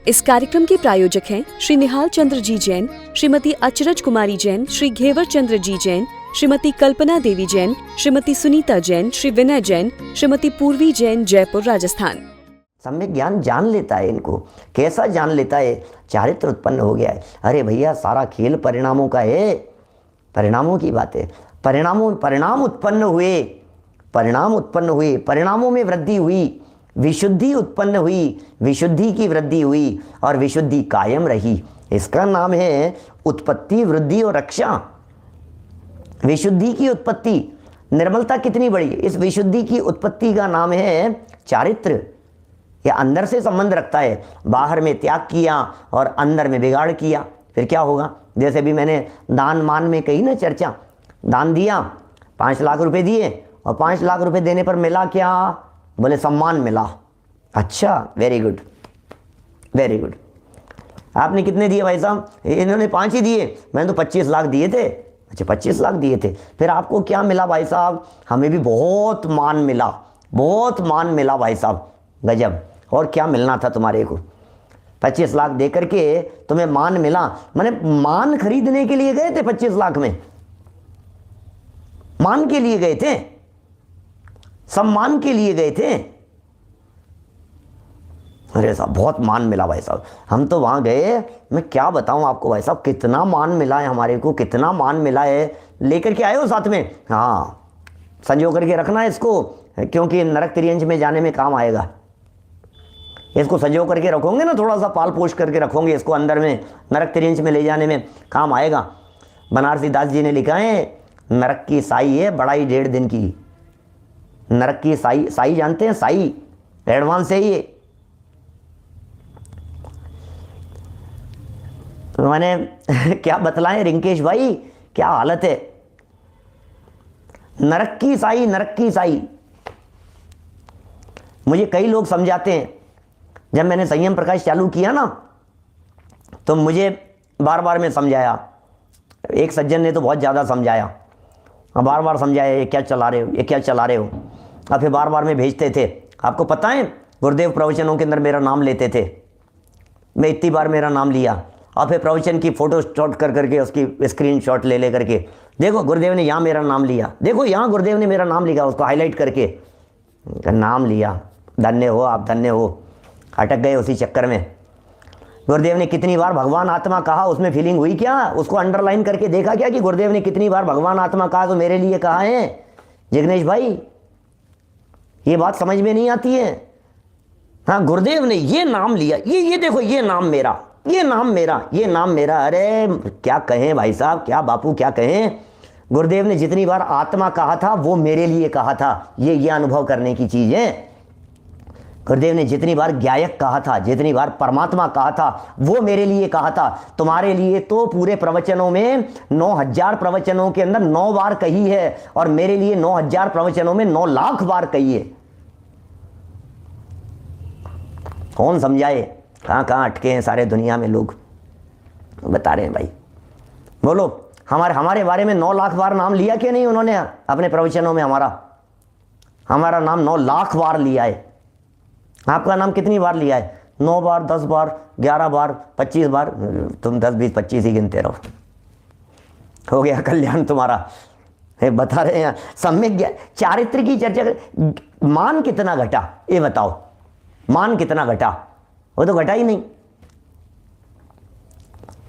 इस कार्यक्रम के प्रायोजक हैं श्री निहाल चंद्र जी जैन, श्रीमती अचरज कुमारी जैन, श्री घेवर चंद्र जी जैन, श्रीमती कल्पना देवी जैन, श्रीमती सुनीता जैन, श्री विनय जैन, श्रीमती पूर्वी जैन, जयपुर, राजस्थान। सम्यक ज्ञान जान लेता है इनको। कैसा जान लेता है? चारित्र उत्पन्न हो गया है। अरे भैया, सारा खेल परिणामों का है, परिणामों की बात है। परिणाम उत्पन्न हुए, परिणामों में वृद्धि हुई, विशुद्धि उत्पन्न हुई, विशुद्धि की वृद्धि हुई और विशुद्धि कायम रही। इसका नाम है उत्पत्ति, वृद्धि और रक्षा। विशुद्धि की उत्पत्ति, निर्मलता कितनी बड़ी, इस विशुद्धि की उत्पत्ति का नाम है चारित्र। यह अंदर से संबंध रखता है। बाहर में त्याग किया और अंदर में बिगाड़ किया, फिर क्या होगा? जैसे भी मैंने दान मान में कही ना चर्चा, दान दिया, 5 लाख रुपए दिए और 5 लाख रुपए देने पर मिला क्या? बोले सम्मान मिला। अच्छा, वेरी गुड, वेरी गुड। आपने कितने दिए भाई साहब? इन्होंने 5 ही दिए, मैंने तो 25 लाख दिए थे। अच्छा, 25 लाख दिए थे, फिर आपको क्या मिला भाई साहब? हमें भी बहुत मान मिला, बहुत मान मिला भाई साहब। गजब। और क्या मिलना था तुम्हारे को? 25 लाख दे करके तुम्हें मान मिला। मैंने मान खरीदने के लिए गए थे 25 लाख में, मान के लिए गए थे, सम्मान के लिए गए थे। अरे साहब, बहुत मान मिला भाई साहब। हम तो वहां गए, मैं क्या बताऊं आपको भाई साहब, कितना मान मिला है हमारे को, कितना मान मिला है। लेकर के आए हो साथ में? हाँ, संजो करके रखना है इसको, क्योंकि नरक त्रियंच में जाने में काम आएगा। इसको संजो करके रखोगे ना, थोड़ा सा पाल पोष करके रखोगे इसको, अंदर में नरक त्रियंच में ले जाने में काम आएगा। बनारसी दास जी ने लिखा है, नरक की साई है बड़ाई 1.5 दिन की। नरक की साई, साई जानते हैं? साई एडवांस है ये। मैंने क्या बतलाएं रिंकेश भाई, क्या हालत है। नरक की साई, नरक की साई। मुझे कई लोग समझाते हैं, जब मैंने संयम प्रकाश चालू किया ना, तो मुझे बार बार में समझाया। एक सज्जन ने तो बहुत ज़्यादा समझाया, बार बार समझाया, ये क्या चला रहे हो, ये क्या चला रहे हो। और फिर बार बार में भेजते थे। आपको पता है, गुरुदेव प्रवचनों के अंदर मेरा नाम लेते थे। मैं इतनी बार मेरा नाम लिया, और फिर प्रवचन की फोटो शॉट कर करके उसकी स्क्रीनशॉट ले करके, देखो गुरुदेव ने यहाँ मेरा नाम लिया, देखो यहाँ गुरुदेव ने मेरा नाम लिखा, उसको हाईलाइट करके नाम लिया। धन्य हो आप, धन्य हो। अटक गए उसी चक्कर में। गुरुदेव ने कितनी बार भगवान आत्मा कहा, उसमें फीलिंग हुई क्या? उसको अंडरलाइन करके देखा क्या कि गुरुदेव ने कितनी बार भगवान आत्मा कहा, तो मेरे लिए कहा है? जिग्नेश भाई, ये बात समझ में नहीं आती है। हाँ, गुरुदेव ने ये नाम लिया, ये देखो, ये नाम मेरा, ये नाम मेरा, ये नाम मेरा। अरे क्या कहें भाई साहब, क्या बापू क्या कहें। गुरुदेव ने जितनी बार आत्मा कहा था वो मेरे लिए कहा था। ये अनुभव करने की चीज है। गुरुदेव ने जितनी बार ज्ञायक कहा था, जितनी बार परमात्मा कहा था, वो मेरे लिए कहा था। तुम्हारे लिए तो पूरे प्रवचनों में 9000 प्रवचनों के अंदर 9 बार कही है, और मेरे लिए 9000 प्रवचनों में 9 लाख बार कही है। कौन समझाए? कहाँ कहाँ अटके हैं सारे दुनिया में लोग, बता रहे हैं भाई। बोलो, हमारे बारे में 9 लाख बार नाम लिया कि नहीं उन्होंने अपने प्रवचनों में? हमारा नाम 9 लाख बार लिया है। आपका नाम कितनी बार लिया है? 9 बार, 10 बार, 11 बार, 25 बार। तुम 10, 20, 25 ही गिनते रहो, हो गया कल्याण तुम्हारा। बता रहे हैं सम्यक ज्ञान, चारित्र की चर्चा। मान कितना घटा, ये बताओ, मान कितना घटा? वो तो घटा ही नहीं,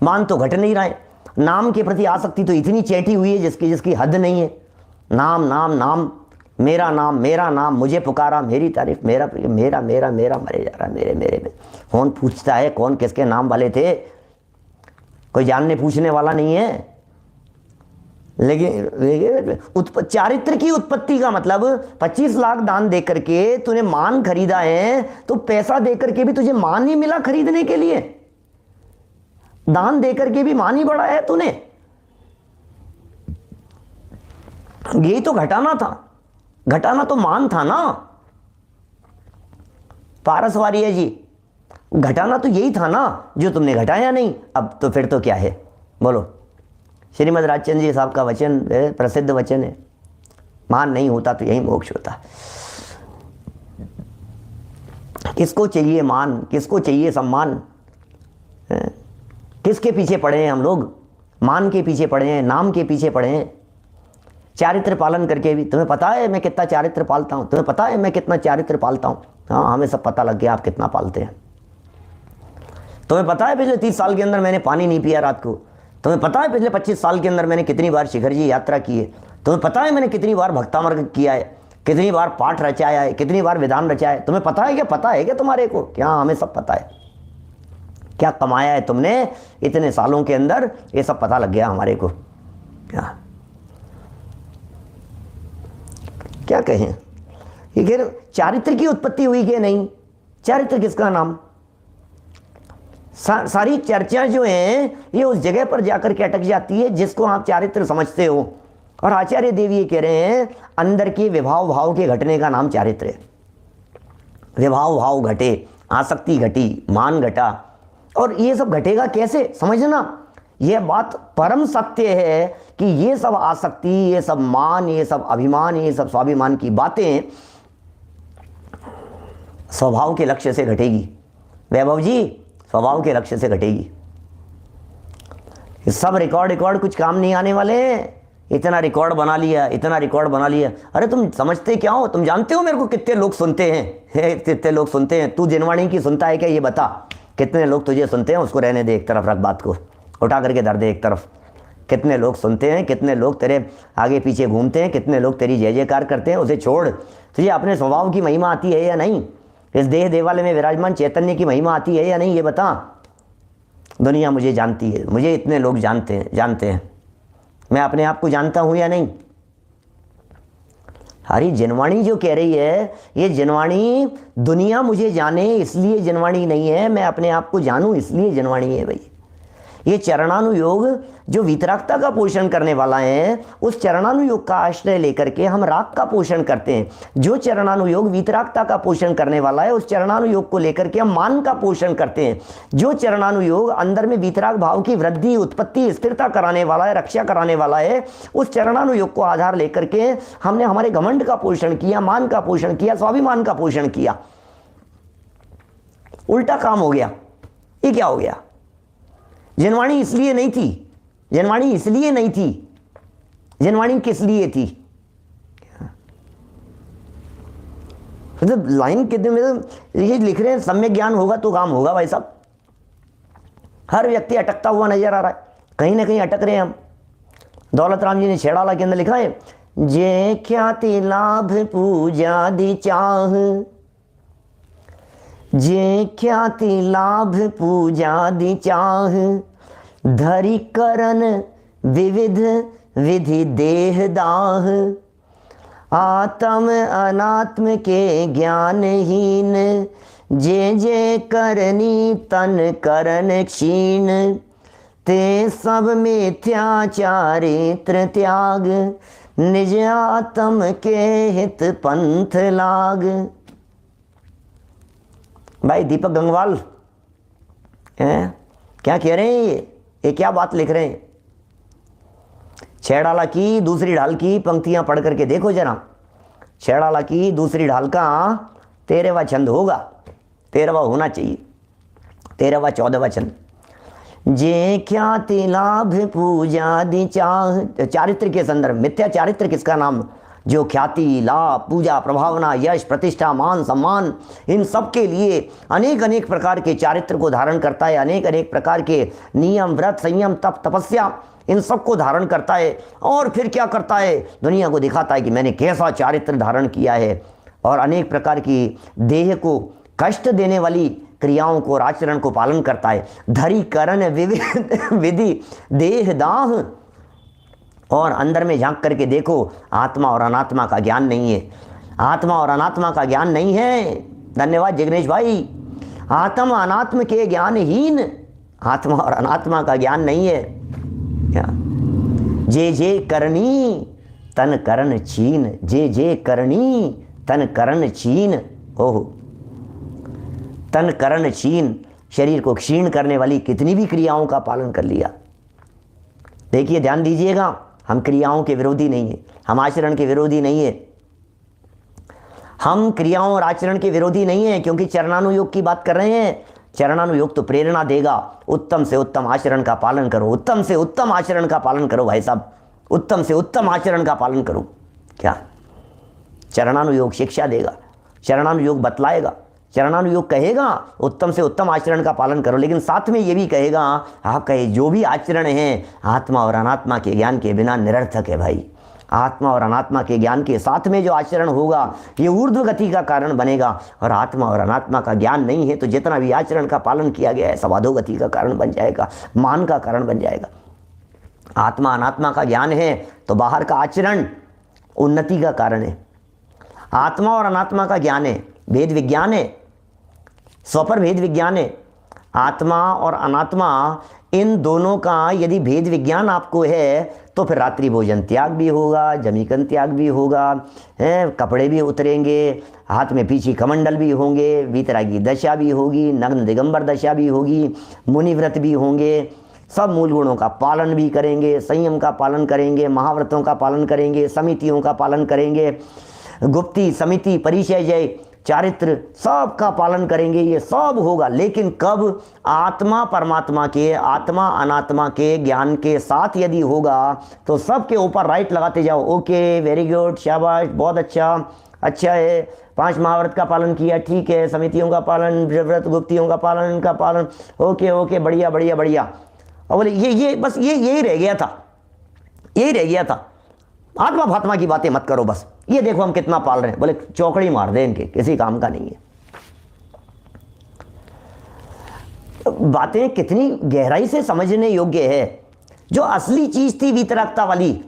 मान तो घट नहीं रहा है। नाम के प्रति आसक्ति तो इतनी चैटी हुई है जिसकी हद नहीं है। नाम नाम नाम, मेरा नाम, मुझे पुकारा, मेरी तारीफ, मेरा मेरा मेरा मेरा, मरे जा रहा, मेरे मेरे में। कौन पूछता है कौन किसके नाम वाले थे? कोई जानने पूछने वाला नहीं है। लेकिन चारित्र की उत्पत्ति का मतलब 25 लाख दान दे करके तूने मान खरीदा है, तो पैसा दे करके भी तुझे मान ही मिला खरीदने के लिए। दान दे करके भी मान ही बढ़ा है तूने। यही तो घटाना था, घटाना तो मान था ना पारस वारिया जी। घटाना तो यही था ना, जो तुमने घटाया नहीं। अब तो फिर तो क्या है बोलो। श्रीमद राजचंद्र जी साहब का वचन प्रसिद्ध वचन है, मान नहीं होता तो यही मोक्ष होता। किसको चाहिए मान, किसको चाहिए सम्मान? किसके पीछे पड़े हैं हम लोग? मान के पीछे पड़े हैं, नाम के पीछे पड़े हैं। चारित्र पालन करके भी तुम्हें पता है मैं कितना चारित्र पालता हूँ? तुम्हें पता है मैं कितना चारित्र पालता हूँ? हाँ, हमें सब पता लग गया आप कितना पालते हैं। तुम्हें पता है पिछले 30 साल के अंदर मैंने पानी नहीं पिया रात को? तुम्हें पता है पिछले 25 साल के अंदर मैंने कितनी बार शिखर जी यात्रा की है? तुम्हें पता है मैंने कितनी बार भक्तामर्ग किया है, कितनी बार पाठ रचाया है, कितनी बार विधान रचाया है? तुम्हें पता है क्या? पता है क्या तुम्हारे को? क्या? हमें सब पता है। क्या कमाया है तुमने इतने सालों के अंदर, ये सब पता लग गया हमारे को। क्या कहें? ये कह चारित्र की उत्पत्ति हुई कि नहीं? चारित्र किसका नाम? सारी चर्चा जो है ये उस जगह पर जाकर के अटक जाती है जिसको आप चारित्र समझते हो। और आचार्य देव ये कह रहे हैं अंदर के विभाव भाव के घटने का नाम चारित्र है। विभाव भाव घटे, आसक्ति घटी, मान घटा, और ये सब घटेगा कैसे? समझना, यह बात परम सत्य है कि ये सब आसक्ति, ये सब मान, ये सब अभिमान, ये सब स्वाभिमान की बातें स्वभाव के लक्ष्य से घटेगी। वैभव जी, स्वभाव के लक्ष्य से घटेगी। ये सब रिकॉर्ड कुछ काम नहीं आने वाले हैं। इतना रिकॉर्ड बना लिया, इतना रिकॉर्ड बना लिया। अरे तुम समझते क्या हो? तुम जानते हो मेरे को कितने लोग सुनते हैं? कितने लोग सुनते हैं? तू जिनवाणी की सुनता है क्या? ये बता, कितने लोग तुझे सुनते हैं? उसको रहने दे एक तरफ, रख बात को, उठा करके धर दे एक तरफ। कितने लोग सुनते हैं, कितने लोग तेरे आगे पीछे घूमते हैं, कितने लोग तेरी जय जयकार करते हैं? उसे छोड़। तुझे अपने स्वभाव की महिमा आती है या नहीं? इस देह देवालय में विराजमान चैतन्य की महिमा आती है या नहीं? ये बता। दुनिया मुझे जानती है, मुझे इतने लोग जानते हैं। मैं अपने आप को जानता हूं या नहीं? हरी जनवाणी जो कह रही है, ये जनवाणी दुनिया मुझे जाने इसलिए जनवाणी नहीं है, मैं अपने आप को जानूं इसलिए जनवाणी है। भाई, ये चरणानुयोग जो वितरागता का पोषण करने वाला है, उस चरणानुयोग का आश्रय लेकर के हम राग का पोषण करते हैं। जो चरणानुयोग वितरागता का पोषण करने वाला है, उस चरणानुयोग को लेकर के हम मान का पोषण करते हैं। जो चरणानुयोग अंदर में वितराग भाव की वृद्धि, उत्पत्ति, स्थिरता कराने वाला है, रक्षा कराने वाला है, उस चरणानुयोग को आधार लेकर के हमने हमारे घमंड का पोषण किया, मान का पोषण किया, स्वाभिमान का पोषण किया। उल्टा काम हो गया। ये क्या हो गया? जनवाणी इसलिए नहीं थी, जनवाणी इसलिए नहीं थी, जनवाणी किस लिए थी? मतलब लाइन कितने में ये लिख रहे हैं, सम्यक ज्ञान होगा तो काम होगा। भाई साहब, हर व्यक्ति अटकता हुआ नजर आ रहा है, कहीं ना कहीं अटक रहे हैं हम। दौलत राम जी ने छेड़ाला के अंदर लिखा है, जे ख्याति लाभ पूजा दी चाह, जे ख्याति लाभ पूजा दी चाह, धरि करन विविध विधि देह दाह, आत्म अनात्म के ज्ञानहीन, जे जे करनी तन करन क्षीण, ते सब मिथ्या चारित्र त्याग, निज आत्म के हित पंथ लाग। भाई दीपक गंगवाल क्या कह रहे हैं? ये क्या बात लिख रहे हैं? छेड़ाला की दूसरी ढाल की पंक्तियां पढ़ करके देखो जरा। छेड़ाला की दूसरी ढाल का 13वां छंद होगा, 13वां होना चाहिए, 13वां 14वां छंद। जे ख्याति लाभ पूजा दी चाह, चारित्र के संदर्भ। मिथ्या चारित्र किसका नाम? जो ख्याति, लाभ, पूजा, प्रभावना, यश, प्रतिष्ठा, मान, सम्मान, इन सब के लिए अनेक अनेक प्रकार के चारित्र को धारण करता है। अनेक अनेक प्रकार के नियम, व्रत, संयम, तप, तपस्या, इन सब को धारण करता है। और फिर क्या करता है? दुनिया को दिखाता है कि मैंने कैसा चारित्र धारण किया है। और अनेक प्रकार की देह को कष्ट देने वाली क्रियाओं को और आचरण को पालन करता है। धरि करन विधि देह दाह। और अंदर में झांक करके देखो, आत्मा और अनात्मा का ज्ञान नहीं है। आत्मा और अनात्मा का ज्ञान नहीं है। धन्यवाद जिग्नेश भाई। आत्मा अनात्म के ज्ञानहीन, आत्मा और अनात्मा का ज्ञान नहीं है। क्या? जे जे करनी तन करण छीन, जे जे करनी तन करण छीन। ओह, तन करण छीन, शरीर को क्षीण करने वाली कितनी भी क्रियाओं का पालन कर लिया। देखिए, ध्यान दीजिएगा, हम क्रियाओं के विरोधी नहीं है, हम आचरण के विरोधी नहीं है। हम क्रियाओं और आचरण के विरोधी नहीं है, क्योंकि चरणानुयोग की बात कर रहे हैं। चरणानुयोग तो प्रेरणा देगा, उत्तम से उत्तम आचरण का पालन करो, उत्तम से उत्तम आचरण का पालन करो भाई साहब, उत्तम से उत्तम आचरण का पालन करो। क्या चरणानुयोग शिक्षा देगा, चरणानुयोग बतलाएगा, चरणानुयोग कहेगा उत्तम से उत्तम आचरण का पालन करो, लेकिन साथ में ये भी कहेगा आप कहे जो भी आचरण है आत्मा और अनात्मा के ज्ञान के बिना निरर्थक है भाई। आत्मा और अनात्मा के ज्ञान के साथ में जो आचरण होगा ये ऊर्ध्व गति का कारण बनेगा, और आत्मा और अनात्मा का ज्ञान नहीं है तो जितना भी आचरण का पालन किया गया है सब अधोगति का कारण बन जाएगा, मान का कारण बन जाएगा। आत्मा अनात्मा का ज्ञान है तो बाहर का आचरण उन्नति का कारण है। आत्मा और अनात्मा का ज्ञान है, भेद विज्ञान है, स्वपर भेद विज्ञान है। आत्मा और अनात्मा इन दोनों का यदि भेद विज्ञान आपको है तो फिर रात्रि भोजन त्याग भी होगा, जमीकन त्याग भी होगा, कपड़े भी उतरेंगे, हाथ में पीछे कमंडल भी होंगे, वीतरागी दशा भी होगी, नग्न दिगंबर दशा भी होगी, मुनिव्रत भी होंगे, सब मूल गुणों का पालन भी करेंगे, संयम का पालन करेंगे, महाव्रतों का पालन करेंगे, समितियों का पालन करेंगे, गुप्ती समिति परिचय जय चारित्र सब का पालन करेंगे, ये सब होगा। लेकिन कब? आत्मा परमात्मा के, आत्मा अनात्मा के ज्ञान के साथ यदि होगा तो सबके ऊपर राइट लगाते जाओ, ओके वेरी गुड शाबाश बहुत अच्छा है, 5 महाव्रत का पालन किया ठीक है, समितियों का पालन, व्रत गुप्तियों का पालन, ओके बढ़िया बढ़िया बढ़िया। और बोले ये बस यही रह गया था, आत्मा फात्मा की बातें मत करो, बस ये देखो हम कितना पाल रहे हैं। बोले चौकड़ी मार दे, इनके किसी काम का नहीं है। बातें कितनी गहराई से समझने योग्य है। जो असली चीज थी वितरागता वाली,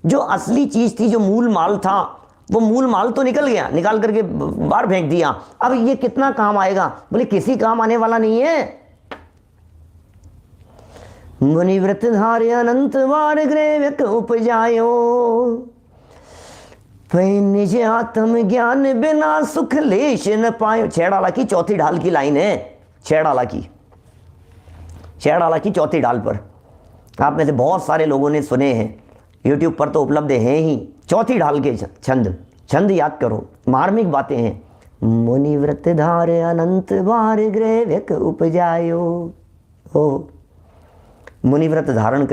जो असली चीज थी, जो मूल माल था, वो मूल माल तो निकल गया, निकाल करके बाहर फेंक दिया। अब ये कितना काम आएगा? बोले किसी काम आने वाला नहीं है। मुनिव्रत धारे अनंत वार ग्रेवक उपजायो, निज आत्म ज्ञान बिना सुख लेश न पायो। छेड़ाला की चौथी ढाल की लाइन है, छेड़ाला की चौथी ढाल पर आप में से बहुत सारे लोगों ने सुने हैं, यूट्यूब पर तो उपलब्ध हैं ही। चौथी ढाल के छंद याद करो, मार्मिक बातें हैं। मुनिव्रत धार अनंत वार ग्रेवक उपजायो। हो मुनिव्रत धारण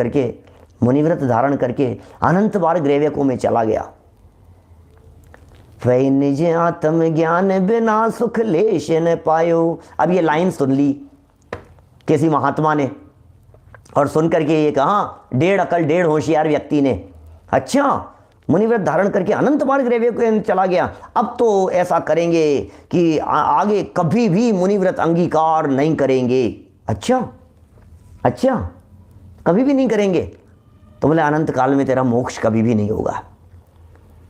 करके अनंत बार ग्रेवकों में चला गया। वै निज आत्म ज्ञान बिना सुख लेश न पायो। अब ये लाइन सुन ली किसी महात्मा ने और सुन करके ये कहा, 1.5 अकल 1.5 होशियार व्यक्ति ने, अच्छा मुनिव्रत धारण करके अनंत बार ग्रेवकों में चला गया, अब तो ऐसा करेंगे कि आगे कभी भी मुनिव्रत अंगीकार नहीं करेंगे। अच्छा कभी भी नहीं करेंगे? तो बोले अनंत काल में तेरा मोक्ष कभी भी नहीं होगा।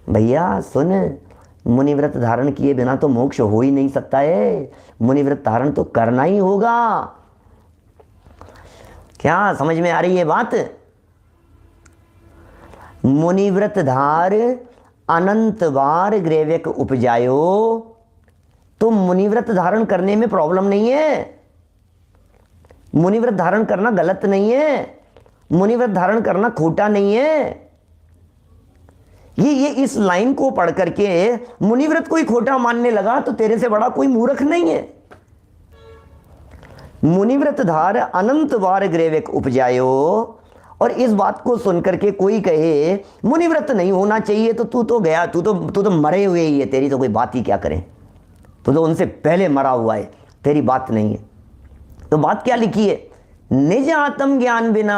भैया सुन, मुनिव्रत धारण किए बिना तो मोक्ष हो ही नहीं सकता है, मुनिव्रत धारण तो करना ही होगा। क्या समझ में आ रही है बात? मुनिव्रत धार अनंत बार ग्रेवक उपजायो, तो मुनिव्रत धारण करने में प्रॉब्लम नहीं है, मुनिव्रत धारण करना गलत नहीं है, मुनिव्रत धारण करना खोटा नहीं है। ये इस लाइन को पढ़ करके मुनिव्रत कोई खोटा मानने लगा तो तेरे से बड़ा कोई मूर्ख नहीं है। मुनिव्रत धार अनंत बार ग्रेवक उपजायो, और इस बात को सुनकर के कोई कहे मुनिव्रत नहीं होना चाहिए तो तू तो गया, तू तो मरे हुए ही है, तेरी तो कोई बात ही क्या करें, तू तो उनसे पहले मरा हुआ है, तेरी बात नहीं है। तो बात क्या लिखी है? निज आत्म ज्ञान बिना,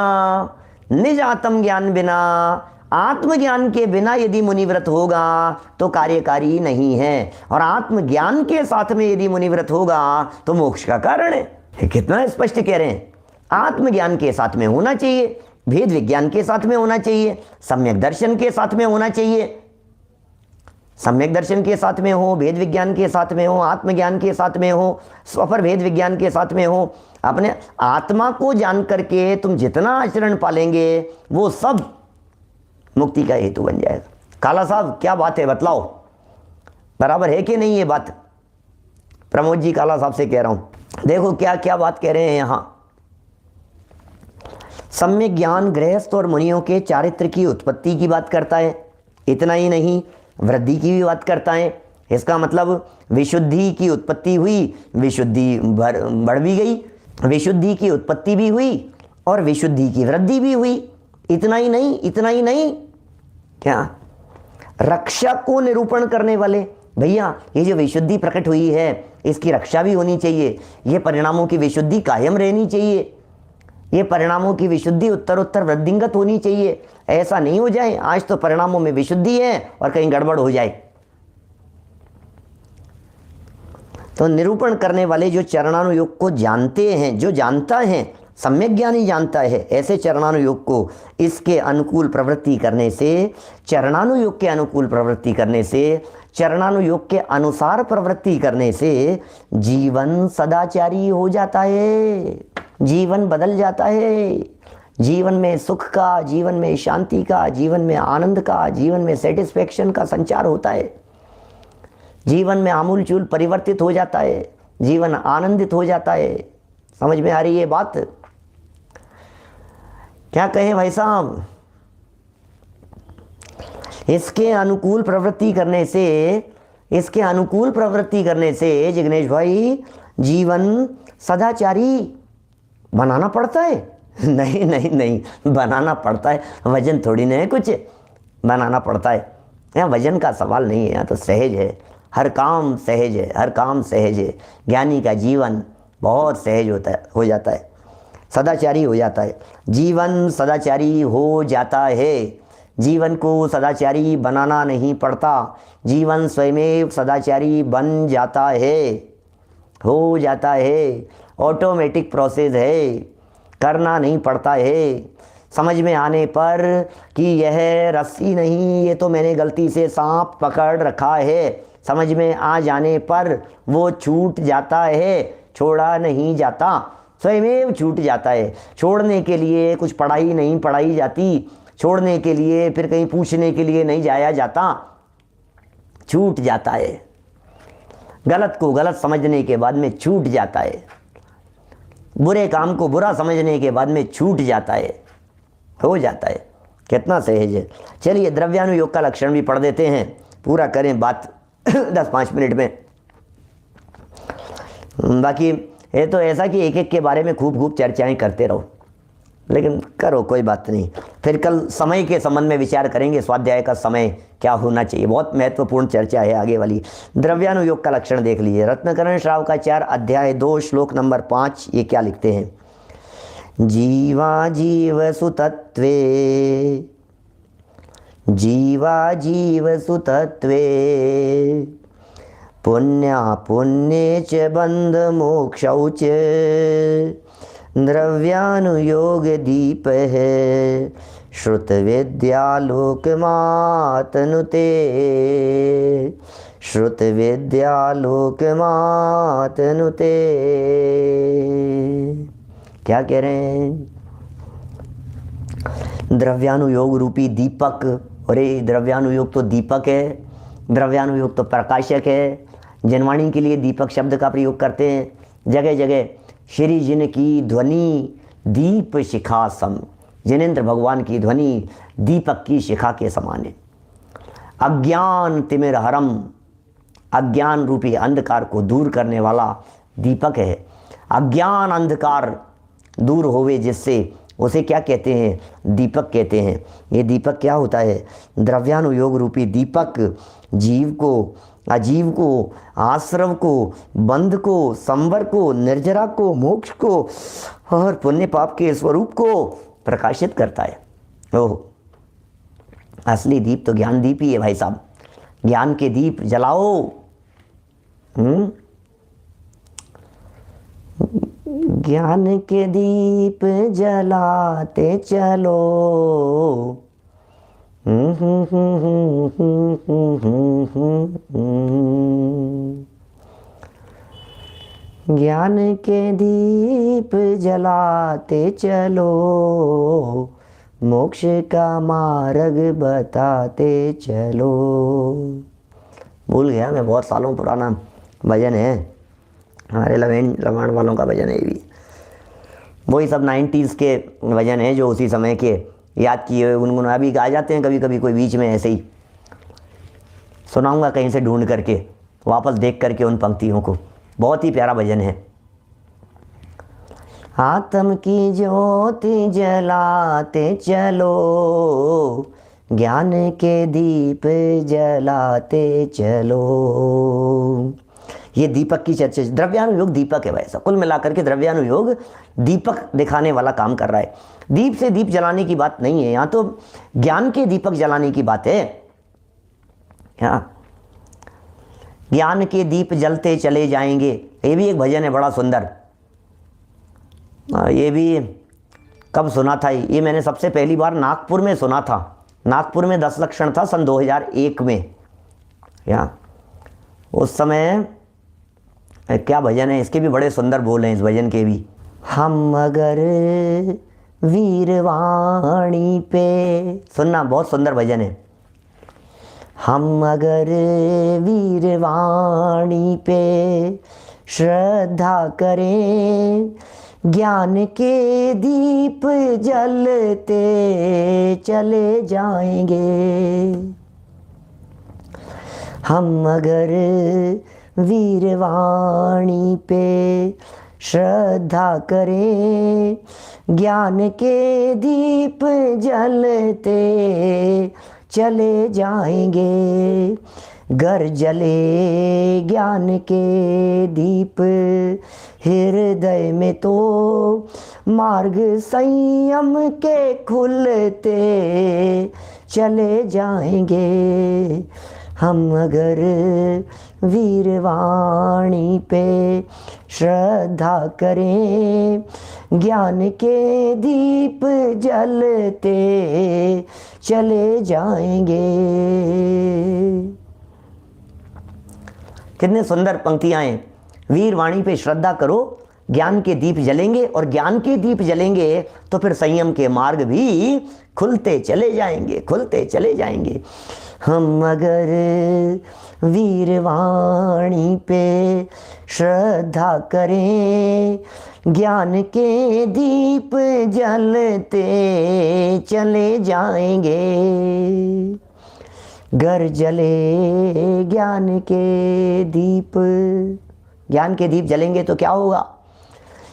आत्मज्ञान के बिना यदि मुनिव्रत होगा तो कार्यकारी नहीं है, और आत्मज्ञान के साथ में यदि मुनिव्रत होगा तो मोक्ष का कारण है। कितना स्पष्ट कह रहे हैं। आत्मज्ञान के साथ में होना चाहिए, भेद विज्ञान के साथ में होना चाहिए, सम्यक दर्शन के साथ में होना चाहिए। सम्यक दर्शन के साथ में हो, भेद विज्ञान के साथ में हो, आत्मज्ञान के साथ में हो, स्वपर भेद विज्ञान के साथ में हो। अपने आत्मा को जान करके तुम जितना आचरण पालेंगे वो सब मुक्ति का हेतु बन जाएगा। काला साहब क्या बात है, बतलाओ, बराबर है कि नहीं ये बात? प्रमोद जी काला साहब से कह रहा हूं, देखो क्या क्या बात कह रहे हैं यहां। सम्यक ज्ञान गृहस्थ और मुनियों के चारित्र की उत्पत्ति की बात करता है, इतना ही नहीं वृद्धि की भी बात करता है, इसका मतलब विशुद्धि की उत्पत्ति हुई, विशुद्धि बढ़ भी गई, विशुद्धि की उत्पत्ति भी हुई और विशुद्धि की वृद्धि भी हुई। इतना ही नहीं, इतना ही नहीं, क्या रक्षा को निरूपण करने वाले, भैया ये जो विशुद्धि प्रकट हुई है इसकी रक्षा भी होनी चाहिए, ये परिणामों की विशुद्धि कायम रहनी चाहिए, ये परिणामों की विशुद्धि उत्तर उत्तर वृद्धिंगत होनी चाहिए। ऐसा नहीं हो जाए आज तो परिणामों में विशुद्धि है और कहीं गड़बड़ हो जाए। तो निरूपण करने वाले जो चरणानुयोग को जानते हैं, जो जानता है, सम्यक ज्ञानी जानता है, ऐसे चरणानुयोग को इसके अनुकूल प्रवृत्ति करने से, चरणानुयोग के अनुकूल प्रवृत्ति करने से, चरणानुयोग के अनुसार प्रवृत्ति करने से जीवन सदाचारी हो जाता है, जीवन बदल जाता है, जीवन में सुख का, जीवन में शांति का, जीवन में आनंद का, जीवन में सेटिस्फेक्शन का संचार होता है, जीवन में आमूलचूल परिवर्तित हो जाता है, जीवन आनंदित हो जाता है। समझ में आ रही है बात? क्या कहें भाई साहब? इसके अनुकूल प्रवृत्ति करने से, इसके अनुकूल प्रवृत्ति करने से जिग्नेश भाई जीवन सदाचारी बनाना पड़ता है। नहीं नहीं नहीं, बनाना पड़ता है, वजन थोड़ी नहीं है, कुछ बनाना पड़ता है। यहाँ वजन का सवाल नहीं है, यहाँ तो सहज है, हर काम सहज है, हर काम सहज है। ज्ञानी का जीवन बहुत सहज होता है, हो जाता है, सदाचारी हो जाता है, जीवन सदाचारी हो जाता है। जीवन को सदाचारी बनाना नहीं पड़ता, जीवन स्वयं सदाचारी बन जाता है, हो जाता है, ऑटोमेटिक प्रोसेस है, करना नहीं पड़ता है। समझ में आने पर कि यह रस्सी नहीं, ये तो मैंने गलती से सांप पकड़ रखा है, समझ में आ जाने पर वो छूट जाता है, छोड़ा नहीं जाता, स्वयं छूट जाता है। छोड़ने के लिए कुछ पढ़ाई नहीं पढ़ाई जाती, छोड़ने के लिए फिर कहीं पूछने के लिए नहीं जाया जाता, छूट जाता है। गलत को गलत समझने के बाद में छूट जाता है, बुरे काम को बुरा समझने के बाद में छूट जाता है, हो जाता है। कितना सहज है। चलिए द्रव्यानुयोग का लक्षण भी पढ़ देते हैं, पूरा करें बात 10-5 मिनट में। बाकी ये तो ऐसा कि एक एक के बारे में खूब खूब चर्चाएं करते रहो, लेकिन करो कोई बात नहीं। फिर कल समय के संबंध में विचार करेंगे, स्वाध्याय का समय क्या होना चाहिए, बहुत महत्वपूर्ण चर्चा है आगे वाली। द्रव्यानुयोग का लक्षण देख लीजिए, रत्नकरण श्रावकाचार्य अध्याय 2 श्लोक नंबर 5, ये क्या लिखते हैं? जीवा जीव सुतत्वे, जीवा जीव सुतत्वे, पुण्या पुण्ये च बंध मोक्षौ च, द्रव्यानुयोग दीप है, श्रुत विद्या लोकमातनुते, श्रुत विद्या लोकमातनुते। क्या कह रहे हैं? द्रव्यानुयोग रूपी दीपक, अरे द्रव्यानुयोग तो दीपक है, द्रव्यानुयोग तो प्रकाशक है। जनवाणी के लिए दीपक शब्द का प्रयोग करते हैं जगह जगह। श्री जिन की ध्वनि दीप शिखा सम, जिनेंद्र भगवान की ध्वनि दीपक की शिखा के समान है। अज्ञान तिमिरहरम, अज्ञान रूपी अंधकार को दूर करने वाला दीपक है। अज्ञान अंधकार दूर होवे जिससे, उसे क्या कहते हैं? दीपक कहते हैं। ये दीपक क्या होता है? द्रव्यानुयोग रूपी दीपक जीव को, अजीव को, आश्रव को, बंध को, संवर को, निर्जरा को, मोक्ष को और पुण्य पाप के स्वरूप को प्रकाशित करता है। ओह, असली दीप तो ज्ञान दीप ही है भाई साहब। ज्ञान के दीप जलाओ। ज्ञान के दीप जलाते चलो, ज्ञान के दीप जलाते चलो, मोक्ष का मार्ग बताते चलो। भूल गया मैं, बहुत सालों पुराना भजन है, हमारे लवाण वालों का भजन है। भी वही सब 90s के भजन है जो उसी समय के याद किए हुए गुनगुना अभी गा जाते हैं कभी कभी, कोई बीच में ऐसे ही सुनाऊंगा कहीं से ढूंढ करके, वापस देख करके उन पंक्तियों को। बहुत ही प्यारा भजन है। आत्म की ज्योति जलाते चलो, ज्ञान के दीप जलाते चलो। ये दीपक की चर्चा, द्रव्यानुयोग दीपक है वैसा। कुल मिलाकर के द्रव्यानुयोग दीपक दिखाने वाला काम कर रहा है। दीप से दीप जलाने की बात नहीं है, यहाँ तो ज्ञान के दीपक जलाने की बात है। ज्ञान के दीप जलते चले जाएंगे, ये भी एक भजन है बड़ा सुंदर। ये भी कब सुना था? ये मैंने सबसे पहली बार नागपुर में सुना था। नागपुर में 10 लक्षण था सन 2001 में। उस समय क्या भजन है, इसके भी बड़े सुंदर बोल हैं इस भजन के भी। हम अगर वीरवाणी पे, सुनना बहुत सुंदर भजन है। हम अगर वीरवाणी पे श्रद्धा करें, ज्ञान के दीप जलते चले जाएंगे। हम अगर वीरवाणी पे श्रद्धा करें, ज्ञान के दीप जलते चले जाएंगे। घर जले ज्ञान के दीप हृदय में तो मार्ग संयम के खुलते चले जाएंगे। हम अगर वीरवाणी पे श्रद्धा करें, ज्ञान के दीप जलते चले जाएंगे। कितने सुंदर पंक्तियां हैं। वीरवाणी पे श्रद्धा करो, ज्ञान के दीप जलेंगे, और ज्ञान के दीप जलेंगे तो फिर संयम के मार्ग भी खुलते चले जाएंगे, खुलते चले जाएंगे। हम अगर वीरवाणी पे श्रद्धा करें, ज्ञान के दीप जलते चले जाएंगे। घर जले ज्ञान के दीप, ज्ञान के दीप जलेंगे तो क्या होगा?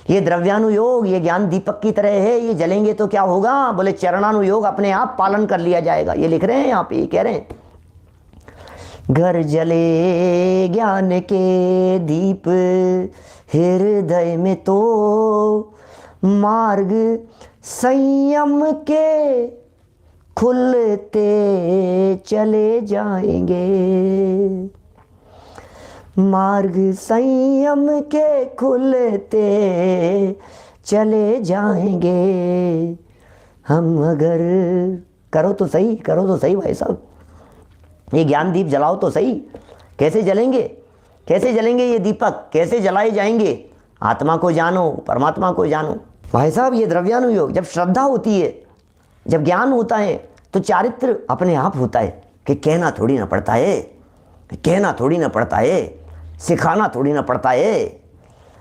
ये द्रव्यानुयोग, ये ज्ञान दीपक की तरह है, ये जलेंगे तो क्या होगा? बोले चरणानुयोग अपने आप पालन कर लिया जाएगा। ये लिख रहे हैं यहाँ पे, ये कह रहे हैं घर जले ज्ञान के दीप हृदय में तो मार्ग संयम के खुलते चले जाएंगे। मार्ग संयम के खुलते चले जाएंगे। हम अगर, करो तो सही, करो तो सही भाई साहब, ये ज्ञान दीप जलाओ तो सही। कैसे जलेंगे, कैसे जलेंगे ये दीपक, कैसे जलाए जाएंगे? आत्मा को जानो, परमात्मा को जानो। भाई साहब ये द्रव्यानुयोग, जब श्रद्धा होती है, जब ज्ञान होता है, तो चारित्र अपने आप होता है कि कहना थोड़ी ना पड़ता है, कहना थोड़ी ना पड़ता है, सिखाना थोड़ी ना पड़ता है।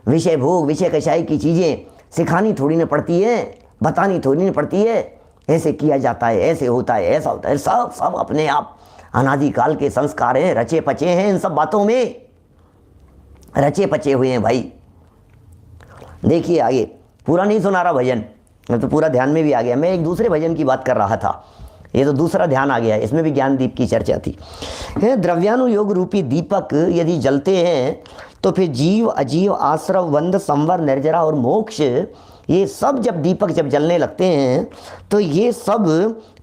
विषय भोग, विषय कषाय की चीज़ें सिखानी थोड़ी ना पड़ती है, बतानी थोड़ी ना पड़ती है। ऐसे किया जाता है, ऐसे होता है, ऐसा होता है, सब सब अपने आप अनादिकाल के संस्कार हैं, रचे पचे हैं। इन सब बातों में रचे पचे हुए हैं भाई। देखिए आगे, पूरा नहीं सुना रहा भजन, तो पूरा ध्यान में भी आ गया। मैं एक दूसरे भजन की बात कर रहा था, ये तो दूसरा ध्यान आ गया। इसमें भी ज्ञान दीप की चर्चा थी। द्रव्यानुयोग रूपी दीपक यदि जलते हैं तो फिर जीव, अजीव, आश्रव, वंद, संवर, निर्जरा और मोक्ष, ये सब जब दीपक जब जलने लगते हैं तो ये सब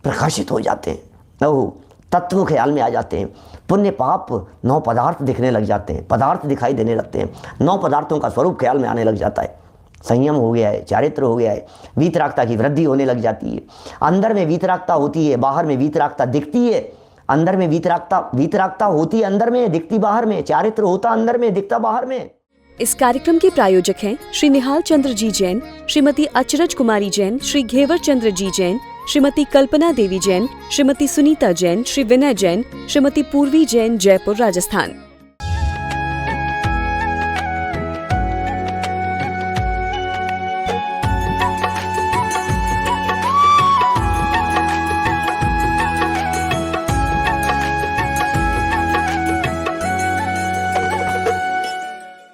प्रकाशित हो जाते हैं। ओह, तत्व ख्याल में आ जाते हैं। पुण्य पाप 9 पदार्थ दिखने लग जाते हैं, पदार्थ दिखाई देने लगते हैं। 9 पदार्थों का स्वरूप ख्याल में आने लग जाता है। संयम हो गया है, चारित्र हो गया है, वीतरागता की वृद्धि होने लग जाती है। अंदर में वीतरागता होती है, बाहर में वीतरागता दिखती है। अंदर में वीतरागता होती है, अंदर में दिखती बाहर में। चारित्र होता अंदर में, दिखता बाहर में। इस कार्यक्रम के प्रायोजक हैं श्री निहाल चंद्र जी जैन, श्रीमती अचरज कुमारी जैन, श्री घेवर चंद्र जी जैन, श्रीमती कल्पना देवी जैन, श्रीमती सुनीता जैन, श्री विनय जैन, श्रीमती पूर्वी जैन, जयपुर, राजस्थान।